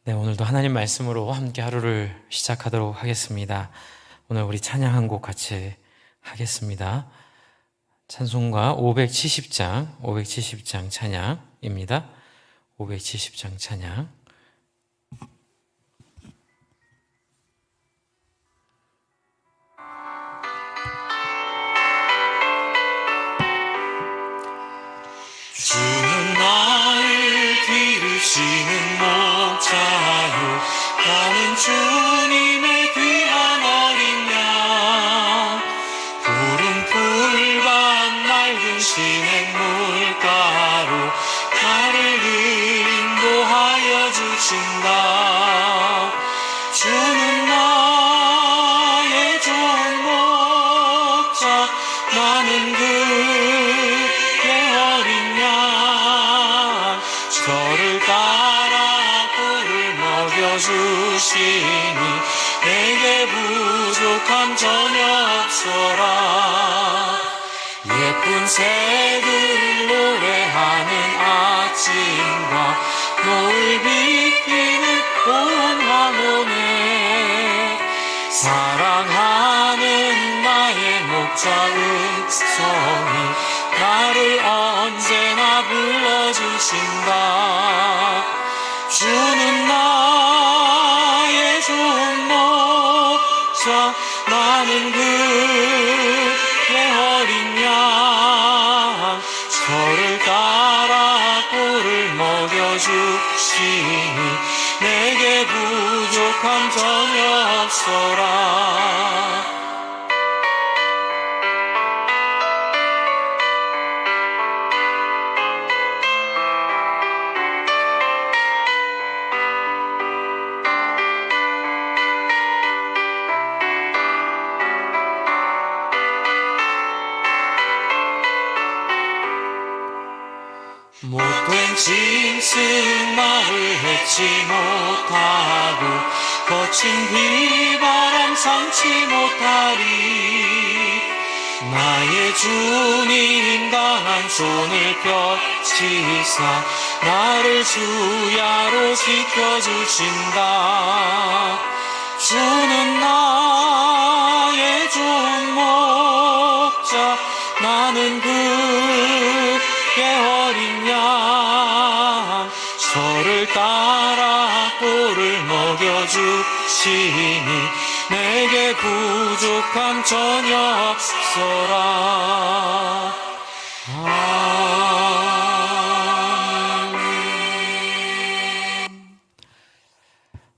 네, 오늘도 하나님 말씀으로 함께 하루를 시작하도록 하겠습니다. 오늘 우리 찬양 한 곡 같이 하겠습니다. 찬송가 570장 찬양입니다. 570장 찬양. 주는 나를 기르시는 목자요, 나는 주님의 귀한 어린 양. 푸른 풀밭 맑은 시냇 물가로 나를 인도하여 주신다. 주는 나의 좋은 목자, 나는 그의 어린 양. 저를 따라 꿀을 먹여주시니 내게 부족함 전혀 없어라. 예쁜 새들 노래하는 아침과 노을 비피는 고운 황혼에 사랑하는 나의 목자 음성이 나를 언제나 불러주신다. 주는 나의 좋은 목자, 나는 그의 어린 양. 저를 따라 꿀을 먹여주시니 내게 부족함 전혀 없어라. 못된 짐승 나를 해치 못하고 거친 비바람 삼지 못하리. 나의 주님 강한 손을 펴시사 나를 주야로 지켜주신다. 주는 나의 좋은 목자, 나는 그의 어린 양. 저를 따라 꿀을 먹여주시니 내게 부족함 전혀 없어라.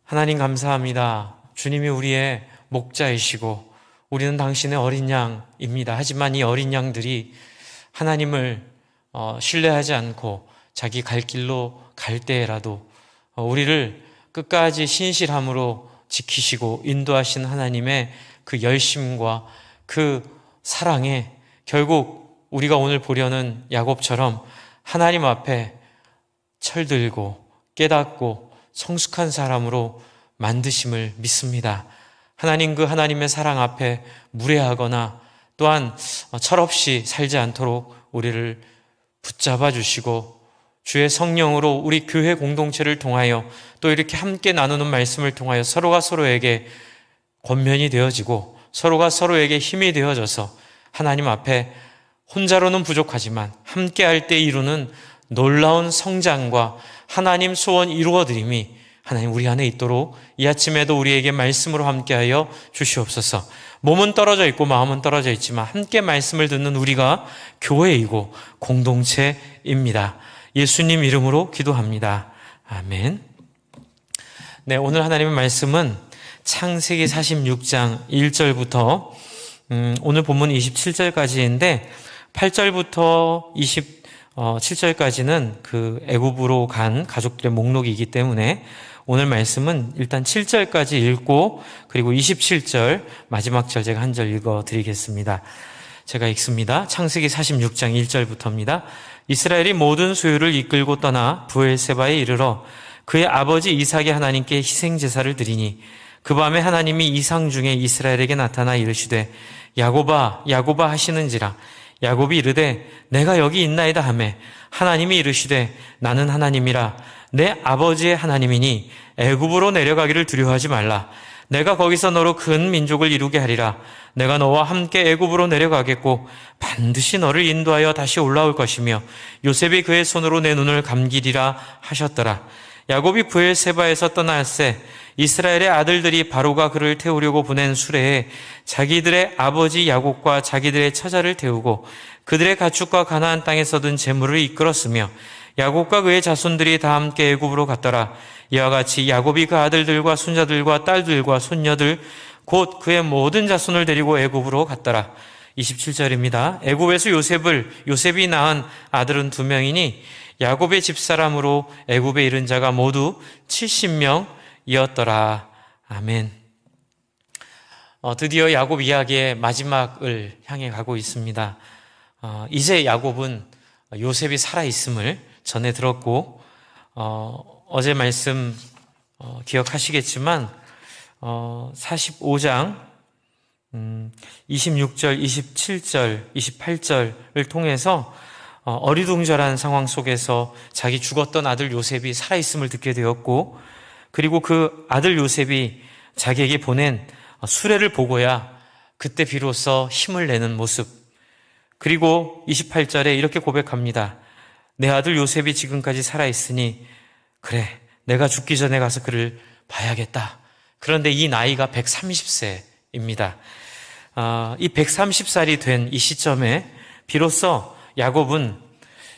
하나님 감사합니다. 주님이 우리의 목자이시고 우리는 당신의 어린 양입니다. 하지만 이 어린 양들이 하나님을 신뢰하지 않고 자기 갈 길로 갈 때라도 우리를 끝까지 신실함으로 지키시고 인도하신 하나님의 그 열심과 그 사랑에 결국 우리가 오늘 보려는 야곱처럼 하나님 앞에 철들고 깨닫고 성숙한 사람으로 만드심을 믿습니다. 하나님, 그 하나님의 사랑 앞에 무례하거나 또한 철없이 살지 않도록 우리를 붙잡아 주시고 주의 성령으로 우리 교회 공동체를 통하여 또 이렇게 함께 나누는 말씀을 통하여 서로가 서로에게 권면이 되어지고 서로가 서로에게 힘이 되어져서 하나님 앞에 혼자로는 부족하지만 함께 할 때 이루는 놀라운 성장과 하나님 소원 이루어드림이 하나님 우리 안에 있도록 이 아침에도 우리에게 말씀으로 함께하여 주시옵소서. 몸은 떨어져 있고 마음은 떨어져 있지만 함께 말씀을 듣는 우리가 교회이고 공동체입니다. 예수님 이름으로 기도합니다. 아멘. 네, 오늘 하나님의 말씀은 창세기 46장 1절부터 오늘 본문 27절까지인데 8절부터 27절까지는 그 애굽으로 간 가족들의 목록이기 때문에 오늘 말씀은 일단 7절까지 읽고 그리고 27절 마지막 절 제가 한 절 읽어드리겠습니다. 제가 읽습니다. 창세기 46장 1절부터입니다. 이스라엘이 모든 소유를 이끌고 떠나 브엘세바에 이르러 그의 아버지 이삭의 하나님께 희생제사를 드리니 그 밤에 하나님이 이상 중에 이스라엘에게 나타나 이르시되 야곱아 야곱아 하시는지라. 야곱이 이르되 내가 여기 있나이다 하매 하나님이 이르시되 나는 하나님이라 내 아버지의 하나님이니 애굽으로 내려가기를 두려워하지 말라. 내가 거기서 너로 큰 민족을 이루게 하리라. 내가 너와 함께 애굽으로 내려가겠고 반드시 너를 인도하여 다시 올라올 것이며 요셉이 그의 손으로 내 눈을 감기리라 하셨더라. 야곱이 브엘세바에서 떠날새 이스라엘의 아들들이 바로가 그를 태우려고 보낸 수레에 자기들의 아버지 야곱과 자기들의 처자를 태우고 그들의 가축과 가나안 땅에서 얻은 재물을 이끌었으며 야곱과 그의 자손들이 다 함께 애굽으로 갔더라. 이와 같이 야곱이 그 아들들과 손자들과 딸들과 손녀들 곧 그의 모든 자손을 데리고 애굽으로 갔더라. 27절입니다. 애굽에서 요셉이 낳은 아들은 2명이니 야곱의 집사람으로 애굽에 이른 자가 모두 70명이었더라. 아멘. 드디어 야곱 이야기의 마지막을 향해 가고 있습니다. 이제 야곱은 요셉이 살아있음을 전해 들었고 어제 말씀 기억하시겠지만 45장 26절, 27절, 28절을 통해서 어리둥절한 상황 속에서 자기 죽었던 아들 요셉이 살아있음을 듣게 되었고 그리고 그 아들 요셉이 자기에게 보낸 수레를 보고야 그때 비로소 힘을 내는 모습. 그리고 28절에 이렇게 고백합니다. 내 아들 요셉이 지금까지 살아있으니 그래 내가 죽기 전에 가서 그를 봐야겠다. 그런데 이 나이가 130세입니다. 이 130살이 된 이 시점에 비로소 야곱은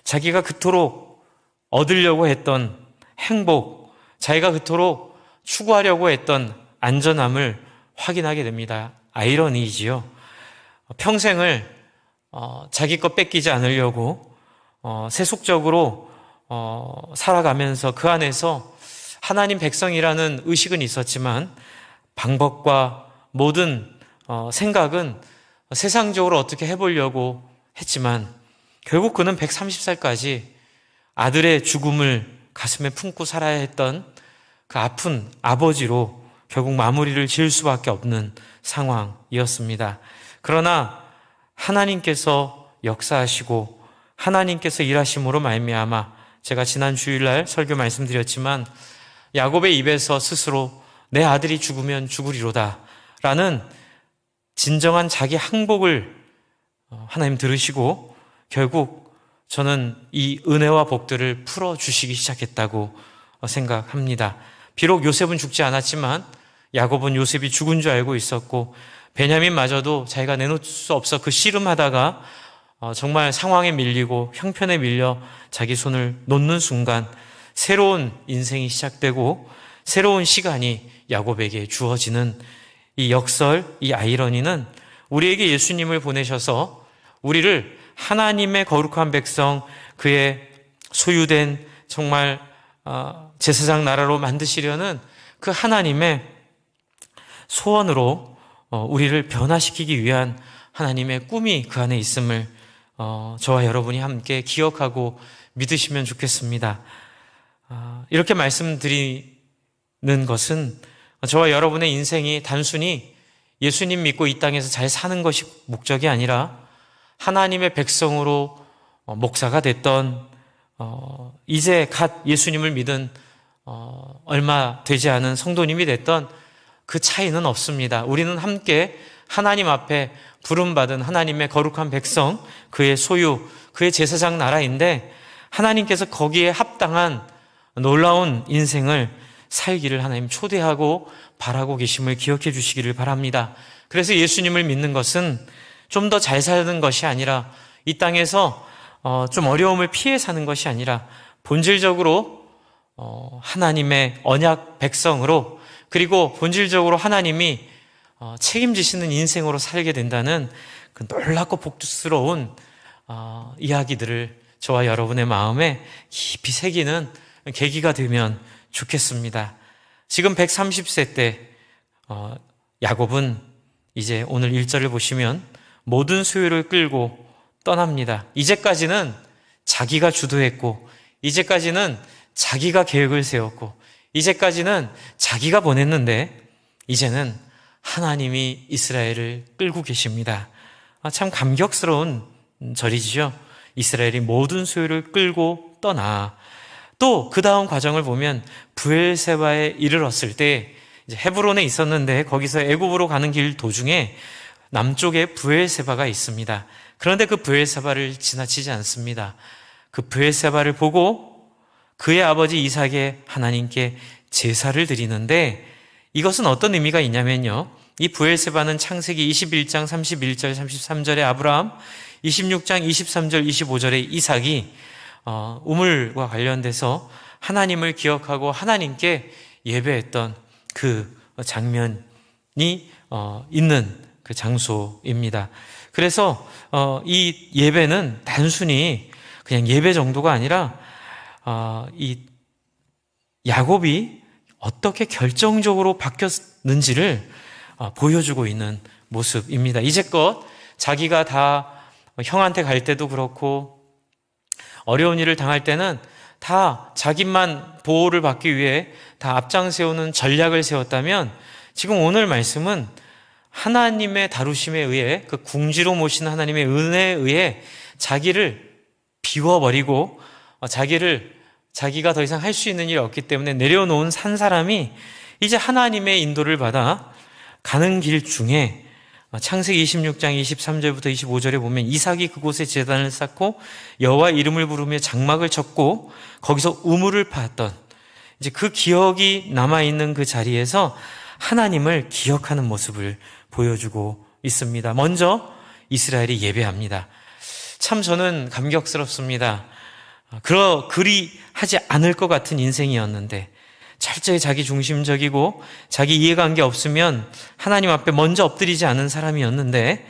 자기가 그토록 얻으려고 했던 행복, 자기가 그토록 추구하려고 했던 안전함을 확인하게 됩니다. 아이러니이지요. 평생을 자기 것 뺏기지 않으려고 세속적으로 살아가면서 그 안에서 하나님 백성이라는 의식은 있었지만 방법과 모든 생각은 세상적으로 어떻게 해보려고 했지만 결국 그는 130살까지 아들의 죽음을 가슴에 품고 살아야 했던 그 아픈 아버지로 결국 마무리를 지을 수밖에 없는 상황이었습니다. 그러나 하나님께서 역사하시고 하나님께서 일하심으로 말미암아 제가 지난 주일날 설교 말씀드렸지만 야곱의 입에서 스스로 내 아들이 죽으면 죽으리로다 라는 진정한 자기 항복을 하나님 들으시고 결국 저는 이 은혜와 복들을 풀어주시기 시작했다고 생각합니다. 비록 요셉은 죽지 않았지만 야곱은 요셉이 죽은 줄 알고 있었고 베냐민마저도 자기가 내놓을 수 없어 그 씨름하다가 정말 상황에 밀리고 형편에 밀려 자기 손을 놓는 순간 새로운 인생이 시작되고 새로운 시간이 야곱에게 주어지는 이 역설, 이 아이러니는 우리에게 예수님을 보내셔서 우리를 하나님의 거룩한 백성, 그의 소유된 정말 제사장 나라로 만드시려는 그 하나님의 소원으로 우리를 변화시키기 위한 하나님의 꿈이 그 안에 있음을 저와 여러분이 함께 기억하고 믿으시면 좋겠습니다. 이렇게 말씀드리는 것은 저와 여러분의 인생이 단순히 예수님 믿고 이 땅에서 잘 사는 것이 목적이 아니라 하나님의 백성으로 목사가 됐던 이제 갓 예수님을 믿은 얼마 되지 않은 성도님이 됐던 그 차이는 없습니다. 우리는 함께 하나님 앞에 부름받은 하나님의 거룩한 백성, 그의 소유, 그의 제사장 나라인데 하나님께서 거기에 합당한 놀라운 인생을 살기를 하나님 초대하고 바라고 계심을 기억해 주시기를 바랍니다. 그래서 예수님을 믿는 것은 좀 더 잘 사는 것이 아니라 이 땅에서 좀 어려움을 피해 사는 것이 아니라 본질적으로 하나님의 언약 백성으로 그리고 본질적으로 하나님이 책임지시는 인생으로 살게 된다는 그 놀랍고 복스러운 이야기들을 저와 여러분의 마음에 깊이 새기는 계기가 되면 좋겠습니다. 지금 130세 때 야곱은 이제 오늘 1절을 보시면 모든 소유를 끌고 떠납니다. 이제까지는 자기가 주도했고 이제까지는 자기가 계획을 세웠고 이제까지는 자기가 보냈는데 이제는 하나님이 이스라엘을 끌고 계십니다. 참 감격스러운 절이지요. 이스라엘이 모든 소유를 끌고 떠나 또 그 다음 과정을 보면 브엘세바에 이르렀을 때 이제 헤브론에 있었는데 거기서 애굽으로 가는 길 도중에 남쪽에 브엘세바가 있습니다. 그런데 그 브엘세바를 지나치지 않습니다. 그 브엘세바를 보고 그의 아버지 이삭의 하나님께 제사를 드리는데 이것은 어떤 의미가 있냐면요. 이 브엘세바는 창세기 21장 31절 33절에 아브라함, 26장 23절 25절에 이삭이 우물과 관련돼서 하나님을 기억하고 하나님께 예배했던 그 장면이 있는 그 장소입니다. 그래서 이 예배는 단순히 그냥 예배 정도가 아니라 이 야곱이 어떻게 결정적으로 바뀌었는지를 보여주고 있는 모습입니다. 이제껏 자기가 다 형한테 갈 때도 그렇고 어려운 일을 당할 때는 다 자기만 보호를 받기 위해 다 앞장세우는 전략을 세웠다면 지금 오늘 말씀은 하나님의 다루심에 의해 그 궁지로 모신 하나님의 은혜에 의해 자기를 비워버리고 자기가 더 이상 할 수 있는 일이 없기 때문에 내려놓은 산 사람이 이제 하나님의 인도를 받아 가는 길 중에 창세기 26장 23절부터 25절에 보면 이삭이 그곳에 제단을 쌓고 여호와 이름을 부르며 장막을 쳤고 거기서 우물을 파았던 이제 그 기억이 남아있는 그 자리에서 하나님을 기억하는 모습을 보여주고 있습니다. 먼저 이스라엘이 예배합니다. 참 저는 감격스럽습니다. 그리 하지 않을 것 같은 인생이었는데 철저히 자기 중심적이고 자기 이해관계 없으면 하나님 앞에 먼저 엎드리지 않은 사람이었는데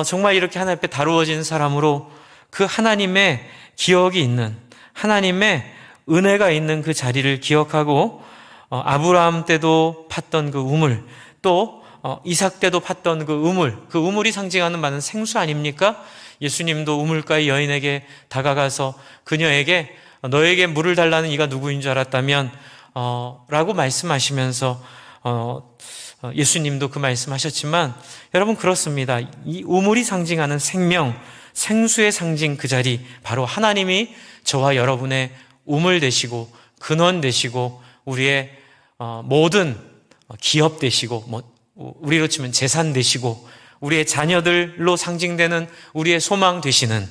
정말 이렇게 하나님 앞에 다루어진 사람으로 그 하나님의 기억이 있는 하나님의 은혜가 있는 그 자리를 기억하고 아브라함 때도 팠던 그 우물 또 이삭 때도 팠던 그 우물이 상징하는 바는 생수 아닙니까? 예수님도 우물가의 여인에게 다가가서 그녀에게 너에게 물을 달라는 이가 누구인 줄 알았다면 라고 말씀하시면서 예수님도 그 말씀하셨지만 여러분 그렇습니다. 이 우물이 상징하는 생명, 생수의 상징 그 자리 바로 하나님이 저와 여러분의 우물 되시고 근원 되시고 우리의 모든 기업 되시고 우리로 치면 재산 되시고 우리의 자녀들로 상징되는 우리의 소망 되시는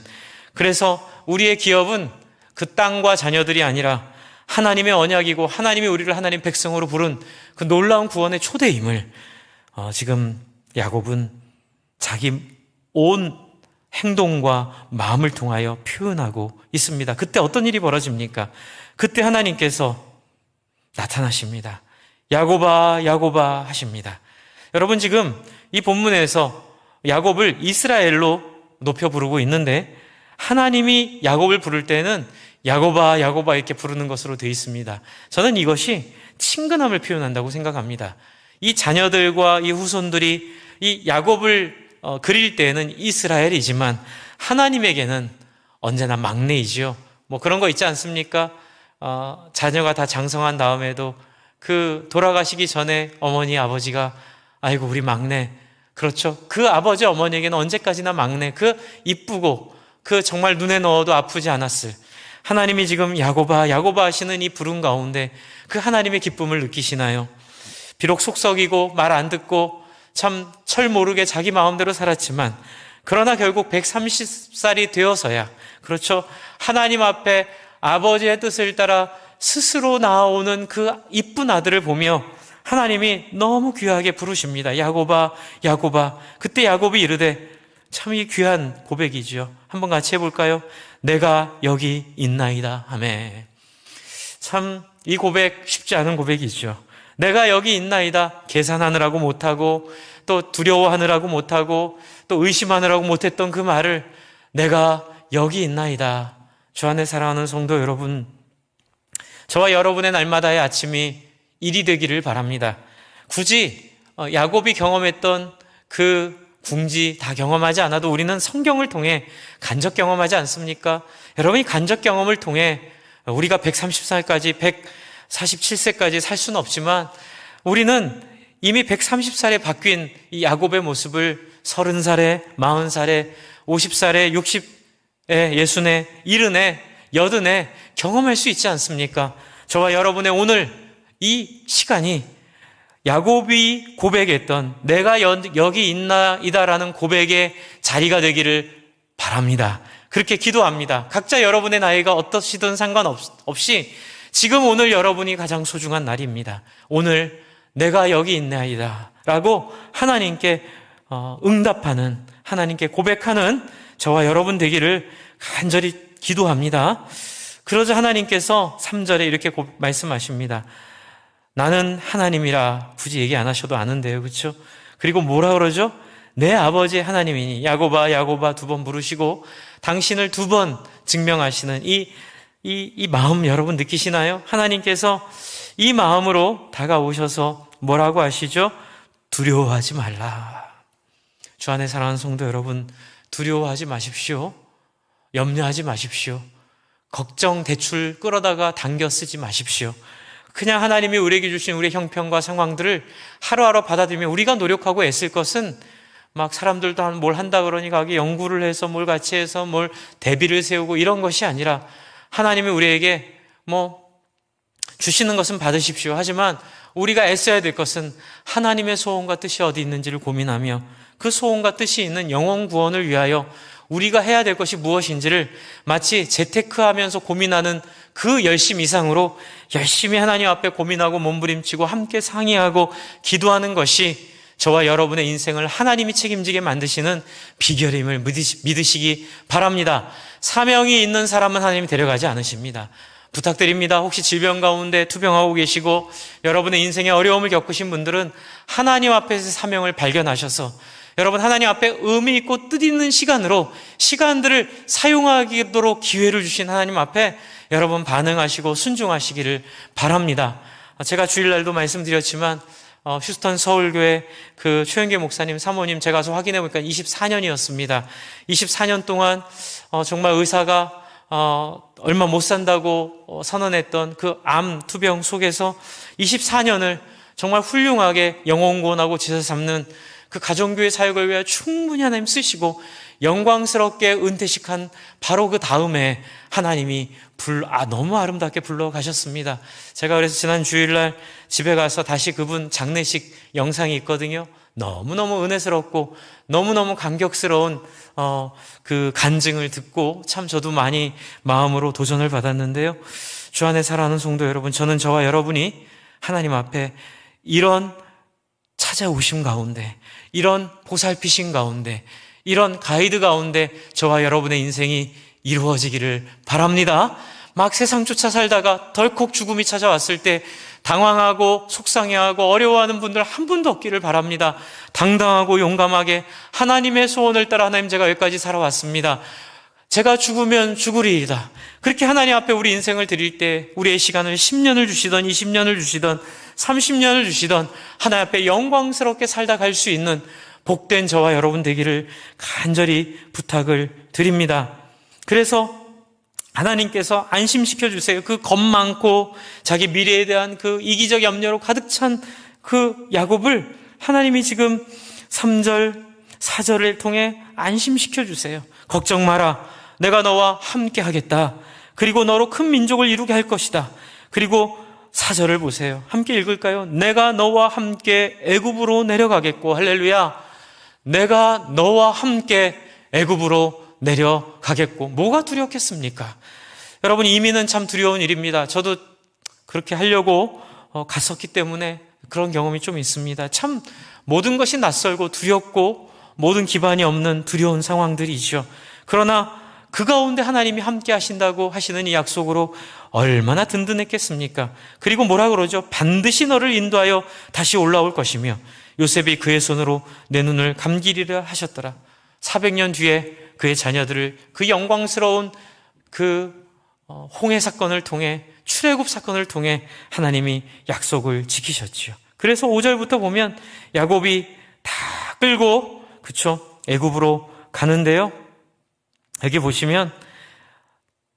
그래서 우리의 기업은 그 땅과 자녀들이 아니라 하나님의 언약이고 하나님이 우리를 하나님 백성으로 부른 그 놀라운 구원의 초대임을 지금 야곱은 자기 온 행동과 마음을 통하여 표현하고 있습니다. 그때 어떤 일이 벌어집니까? 그때 하나님께서 나타나십니다. 야곱아 야곱아 하십니다. 여러분 지금 이 본문에서 야곱을 이스라엘로 높여 부르고 있는데 하나님이 야곱을 부를 때는 야곱아 야곱아 이렇게 부르는 것으로 되어 있습니다. 저는 이것이 친근함을 표현한다고 생각합니다. 이 자녀들과 이 후손들이 이 야곱을 그릴 때는 이스라엘이지만 하나님에게는 언제나 막내이지요. 그런 거 있지 않습니까? 자녀가 다 장성한 다음에도 그 돌아가시기 전에 어머니 아버지가 아이고 우리 막내 그렇죠. 그 아버지 어머니에게는 언제까지나 막내 그 이쁘고 그 정말 눈에 넣어도 아프지 않았을 하나님이 지금 야곱아 야곱아 하시는 이 부름 가운데 그 하나님의 기쁨을 느끼시나요? 비록 속썩이고 말 안 듣고 참 철 모르게 자기 마음대로 살았지만 그러나 결국 130살이 되어서야 그렇죠. 하나님 앞에 아버지의 뜻을 따라 스스로 나아오는 그 이쁜 아들을 보며 하나님이 너무 귀하게 부르십니다. 야곱아 야곱아. 그때 야곱이 이르되 참 이 귀한 고백이죠. 한번 같이 해볼까요? 내가 여기 있나이다. 아멘. 참 이 고백 쉽지 않은 고백이죠. 내가 여기 있나이다. 계산하느라고 못하고 또 두려워하느라고 못하고 또 의심하느라고 못했던 그 말을 내가 여기 있나이다. 주 안에 사랑하는 성도 여러분, 저와 여러분의 날마다의 아침이 일이 되기를 바랍니다. 굳이 야곱이 경험했던 그 궁지 다 경험하지 않아도 우리는 성경을 통해 간접 경험하지 않습니까? 여러분이 간접 경험을 통해 우리가 130살까지 147세까지 살 수는 없지만 우리는 이미 130살에 바뀐 이 야곱의 모습을 30살에 40살에 50살에 60에 60에 70에 여든에 경험할 수 있지 않습니까? 저와 여러분의 오늘 이 시간이 야곱이 고백했던 내가 여기 있나이다라는 고백의 자리가 되기를 바랍니다. 그렇게 기도합니다. 각자 여러분의 나이가 어떠시든 상관없이 지금 오늘 여러분이 가장 소중한 날입니다. 오늘 내가 여기 있나이다 라고 하나님께 응답하는, 하나님께 고백하는 저와 여러분 되기를 간절히 기도합니다. 그러자 하나님께서 3절에 이렇게 말씀하십니다. 나는 하나님이라. 굳이 얘기 안 하셔도 아는데요, 그렇죠? 그리고 뭐라 그러죠? 내 아버지 하나님이니 야곱아 야곱아 2번 부르시고 당신을 2번 증명하시는 이 마음 여러분 느끼시나요? 하나님께서 이 마음으로 다가오셔서 뭐라고 하시죠? 두려워하지 말라. 주 안에 사랑하는 성도 여러분, 두려워하지 마십시오. 염려하지 마십시오. 걱정 대출 끌어다가 당겨 쓰지 마십시오. 그냥 하나님이 우리에게 주신 우리의 형편과 상황들을 하루하루 받아들이며 우리가 노력하고 애쓸 것은 막 사람들도 뭘 한다 그러니까 연구를 해서 뭘 같이 해서 뭘 대비를 세우고 이런 것이 아니라 하나님이 우리에게 주시는 것은 받으십시오. 하지만 우리가 애써야 될 것은 하나님의 소원과 뜻이 어디 있는지를 고민하며 그 소원과 뜻이 있는 영혼 구원을 위하여 우리가 해야 될 것이 무엇인지를 마치 재테크하면서 고민하는 그 열심 이상으로 열심히 하나님 앞에 고민하고 몸부림치고 함께 상의하고 기도하는 것이 저와 여러분의 인생을 하나님이 책임지게 만드시는 비결임을 믿으시기 바랍니다. 사명이 있는 사람은 하나님이 데려가지 않으십니다. 부탁드립니다. 혹시 질병 가운데 투병하고 계시고 여러분의 인생에 어려움을 겪으신 분들은 하나님 앞에서 사명을 발견하셔서 여러분 하나님 앞에 의미 있고 뜻 있는 시간들을 사용하도록 기회를 주신 하나님 앞에 여러분 반응하시고 순종하시기를 바랍니다. 제가 주일날도 말씀드렸지만 휴스턴 서울교회 그 최영계 목사님 사모님 제가 가서 확인해 보니까 24년이었습니다. 24년 동안 정말 의사가 얼마 못 산다고 선언했던 그 암 투병 속에서 24년을 정말 훌륭하게 영혼구원하고 제사 삼는 그 가정교회 사역을 위해 충분히 하나님 쓰시고 영광스럽게 은퇴식한 바로 그 다음에 하나님이 너무 아름답게 불러가셨습니다. 제가 그래서 지난 주일날 집에 가서 다시 그분 장례식 영상이 있거든요. 너무너무 은혜스럽고 너무너무 감격스러운 그 간증을 듣고 참 저도 많이 마음으로 도전을 받았는데요. 주 안에 사랑하는 성도 여러분, 저는 저와 여러분이 하나님 앞에 이런 찾아오심 가운데, 이런 보살피심 가운데, 이런 가이드 가운데 저와 여러분의 인생이 이루어지기를 바랍니다. 막 세상 쫓아 살다가 덜컥 죽음이 찾아왔을 때 당황하고 속상해하고 어려워하는 분들 한 분도 없기를 바랍니다. 당당하고 용감하게 하나님의 소원을 따라 하나님 제가 여기까지 살아왔습니다. 제가 죽으면 죽으리이다. 그렇게 하나님 앞에 우리 인생을 드릴 때 우리의 시간을 10년을 주시던 20년을 주시던 30년을 주시던 하나님 앞에 영광스럽게 살다 갈 수 있는 복된 저와 여러분 되기를 간절히 부탁을 드립니다. 그래서 하나님께서 안심시켜 주세요. 그 겁 많고 자기 미래에 대한 그 이기적 염려로 가득 찬 그 야곱을 하나님이 지금 3절, 4절을 통해 안심시켜 주세요. 걱정 마라. 내가 너와 함께 하겠다. 그리고 너로 큰 민족을 이루게 할 것이다. 그리고 4절을 보세요. 함께 읽을까요? 내가 너와 함께 애굽으로 내려가겠고, 할렐루야. 내가 너와 함께 애굽으로 내려가겠고. 뭐가 두렵겠습니까? 여러분, 이민은 참 두려운 일입니다. 저도 그렇게 하려고 갔었기 때문에 그런 경험이 좀 있습니다. 참 모든 것이 낯설고 두렵고 모든 기반이 없는 두려운 상황들이죠. 그러나 그 가운데 하나님이 함께 하신다고 하시는 이 약속으로 얼마나 든든했겠습니까? 그리고 뭐라 그러죠? 반드시 너를 인도하여 다시 올라올 것이며 요셉이 그의 손으로 내 눈을 감기리라 하셨더라. 400년 뒤에 그의 자녀들을 그 영광스러운 그 홍해 사건을 통해 출애굽 사건을 통해 하나님이 약속을 지키셨지요. 그래서 5절부터 보면 야곱이 다 끌고 애굽으로 가는데요. 여기 보시면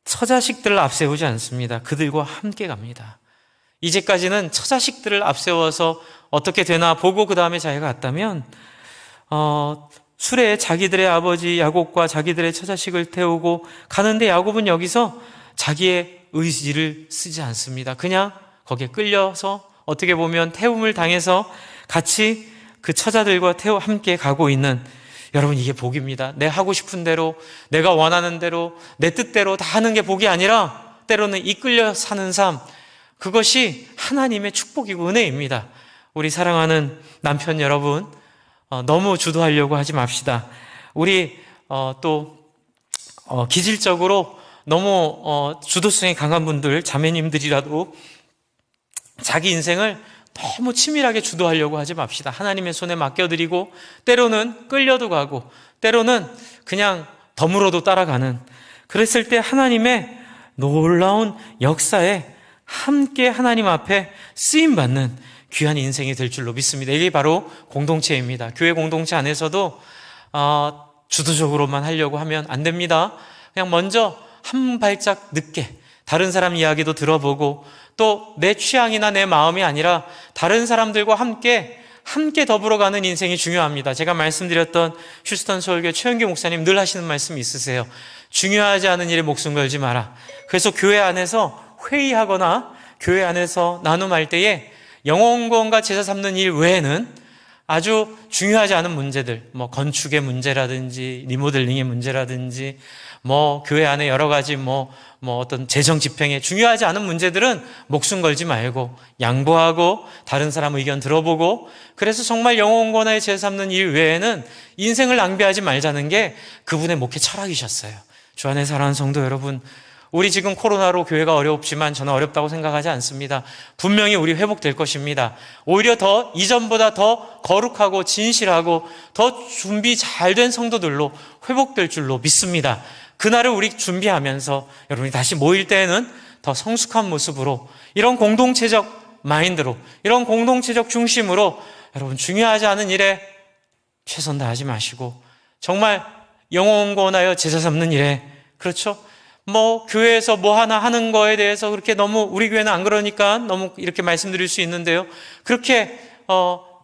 처자식들을 앞세우지 않습니다. 그들과 함께 갑니다. 이제까지는 처자식들을 앞세워서 어떻게 되나 보고 그 다음에 자기가 갔다면 술에 자기들의 아버지 야곱과 자기들의 처자식을 태우고 가는데 야곱은 여기서 자기의 의지를 쓰지 않습니다. 그냥 거기에 끌려서 어떻게 보면 태움을 당해서 같이 그 처자들과 함께 가고 있는, 여러분, 이게 복입니다. 내 하고 싶은 대로, 내가 원하는 대로, 내 뜻대로 다 하는 게 복이 아니라 때로는 이끌려 사는 삶, 그것이 하나님의 축복이고 은혜입니다. 우리 사랑하는 남편 여러분, 너무 주도하려고 하지 맙시다. 우리 기질적으로 너무 주도성이 강한 분들, 자매님들이라도 자기 인생을 너무 치밀하게 주도하려고 하지 맙시다. 하나님의 손에 맡겨드리고, 때로는 끌려도 가고, 때로는 그냥 덤으로도 따라가는, 그랬을 때 하나님의 놀라운 역사에 함께 하나님 앞에 쓰임받는 귀한 인생이 될 줄로 믿습니다. 이게 바로 공동체입니다. 교회 공동체 안에서도 주도적으로만 하려고 하면 안 됩니다. 그냥 먼저 한 발짝 늦게 다른 사람 이야기도 들어보고, 또 내 취향이나 내 마음이 아니라 다른 사람들과 함께 더불어가는 인생이 중요합니다. 제가 말씀드렸던 휴스턴 서울교회 최영규 목사님 늘 하시는 말씀이 있으세요. 중요하지 않은 일에 목숨 걸지 마라. 그래서 교회 안에서 회의하거나 교회 안에서 나눔할 때에 영혼구원과 제사 삼는 일 외에는 아주 중요하지 않은 문제들, 건축의 문제라든지 리모델링의 문제라든지 교회 안에 여러 가지 어떤 재정 집행에 중요하지 않은 문제들은 목숨 걸지 말고 양보하고 다른 사람 의견 들어보고, 그래서 정말 영혼구원의 제사 삼는 일 외에는 인생을 낭비하지 말자는 게 그분의 목회 철학이셨어요. 주 안에 사랑하는 성도 여러분, 우리 지금 코로나로 교회가 어렵지만 저는 어렵다고 생각하지 않습니다. 분명히 우리 회복될 것입니다. 오히려 더 이전보다 더 거룩하고 진실하고 더 준비 잘 된 성도들로 회복될 줄로 믿습니다. 그날을 우리 준비하면서 여러분이 다시 모일 때에는 더 성숙한 모습으로, 이런 공동체적 마인드로, 이런 공동체적 중심으로 여러분 중요하지 않은 일에 최선 다하지 마시고 정말 영혼구원하여 제사 삼는 일에, 그렇죠? 교회에서 하나 하는 거에 대해서 그렇게 너무, 우리 교회는 안 그러니까 너무 이렇게 말씀드릴 수 있는데요. 그렇게,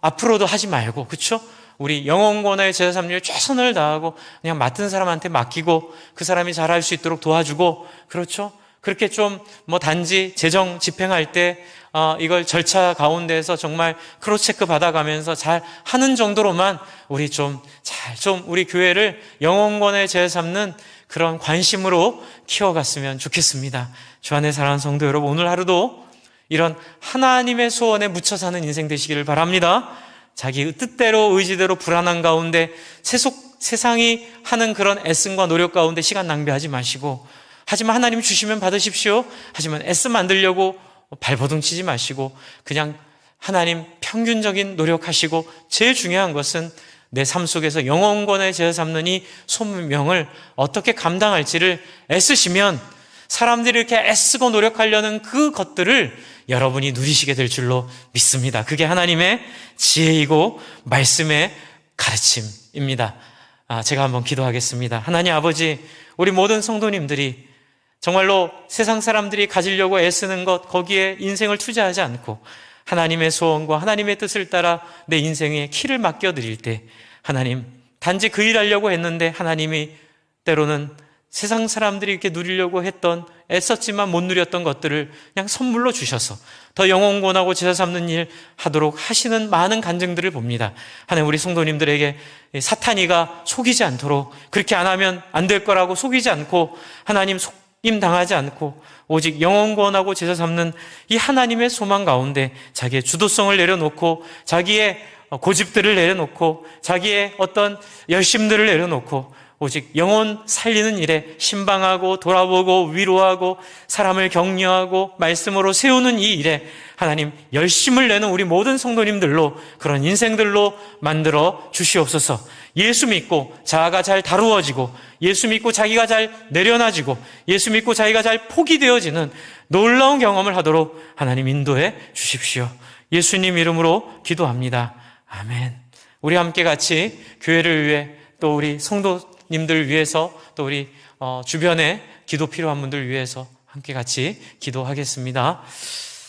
앞으로도 하지 말고, 그렇죠? 우리 영혼구원의 제사 삼는 일 최선을 다하고 그냥 맡은 사람한테 맡기고 그 사람이 잘할 수 있도록 도와주고, 그렇죠? 그렇게 좀 단지 재정 집행할 때 이걸 절차 가운데에서 정말 크로스체크 받아가면서 잘 하는 정도로만 우리 우리 교회를 영혼구원의 제사 삼는 그런 관심으로 키워갔으면 좋겠습니다. 주 안에 사랑하는 성도 여러분, 오늘 하루도 이런 하나님의 소원에 묻혀 사는 인생 되시기를 바랍니다. 자기 뜻대로 의지대로 불안한 가운데 세상이 하는 그런 애씀과 노력 가운데 시간 낭비하지 마시고, 하지만 하나님 주시면 받으십시오. 하지만 애써 만들려고 발버둥치지 마시고 그냥 하나님 평균적인 노력하시고, 제일 중요한 것은 내 삶 속에서 영혼구원의 제사 삼는 이 소명을 어떻게 감당할지를 애쓰시면 사람들이 이렇게 애쓰고 노력하려는 그 것들을 여러분이 누리시게 될 줄로 믿습니다. 그게 하나님의 지혜이고 말씀의 가르침입니다. 제가 한번 기도하겠습니다. 하나님 아버지, 우리 모든 성도님들이 정말로 세상 사람들이 가지려고 애쓰는 것, 거기에 인생을 투자하지 않고 하나님의 소원과 하나님의 뜻을 따라 내 인생에 키를 맡겨드릴 때, 하나님, 단지 그 일 하려고 했는데 하나님이 때로는 세상 사람들이 이렇게 누리려고 했던, 애썼지만 못 누렸던 것들을 그냥 선물로 주셔서 더 영혼구원하고 제사 삼는 일 하도록 하시는 많은 간증들을 봅니다. 하나님, 우리 성도님들에게 사탄이가 속이지 않도록, 그렇게 안 하면 안 될 거라고 속이지 않고, 하나님 속임 당하지 않고 오직 영혼구원하고 제사 삼는 이 하나님의 소망 가운데 자기의 주도성을 내려놓고, 자기의 고집들을 내려놓고, 자기의 어떤 열심들을 내려놓고 오직 영혼 살리는 일에 신방하고 돌아보고 위로하고 사람을 격려하고 말씀으로 세우는 이 일에 하나님 열심을 내는 우리 모든 성도님들로, 그런 인생들로 만들어 주시옵소서. 예수 믿고 자아가 잘 다루어지고, 예수 믿고 자기가 잘 내려놔지고, 예수 믿고 자기가 잘 포기되어지는 놀라운 경험을 하도록 하나님 인도해 주십시오. 예수님 이름으로 기도합니다. 아멘. 우리 함께 같이 교회를 위해, 또 우리 성도님들 위해서, 또 우리 주변에 기도 필요한 분들 위해서 함께 같이 기도하겠습니다.